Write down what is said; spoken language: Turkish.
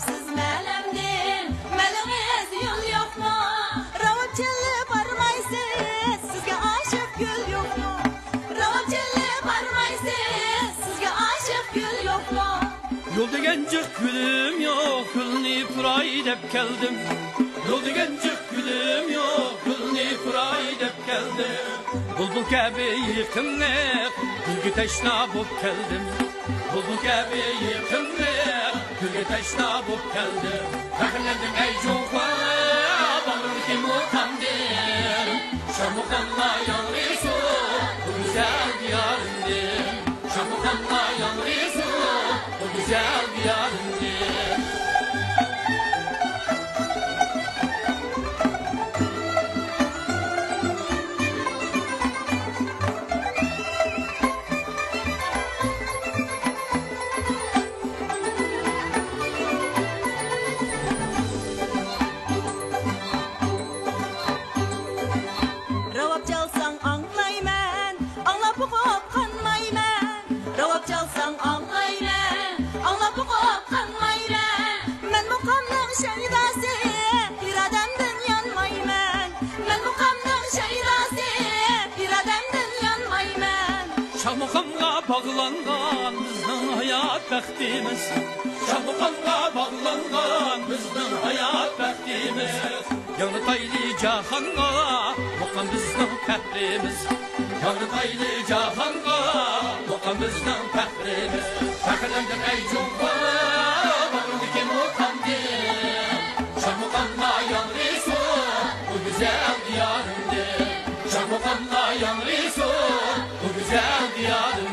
siz melemdin, melemiz yol yok mu? Ravap çelli barmaysız, sizge aşık gül yok mu? Ravap çelli barmaysız, sizge aşık gül yok mu? Yolda gencik gülüm yok, gülni pıray dep geldim. Yolda gencik gülüm yok, gülni pıray dep geldim. Bulbul gibi yıkımlık, gülge teşna bulup geldim. Bulbul gibi yıkımlık, gülge teşna bulup geldim. Fakirlendim ey cuva, balır kim utandım. Şamukanla yanrısı, bu güzel diyarımdır. Şamukanla yanrısı, bu güzel diyarımdır. Ravap çalsan anlayman, anlap uqub qanmayman. Ravap çalsan anlayman, anlap uqub qanmayman. Men muqamning shaydasi, iradamdan yanmayman. Men muqamning shaydasi, iradamdan yanmayman. Şamukanla bağlangan bizden hayat bəxtimiz. Şamukanla bağlangan bizden hayat bəxtimiz. Yanıtaylı cahanğa bakan bizden fəxrimiz. Yanıtaylı cahanğa bakan bizden fəxrimiz. Fəxrləndim ey cuva, bağırdı kim utandım. Şamukanla yanrısı, bu güzel diyarımdır. Şamukanla yanrısı, bu güzel diyarımdır.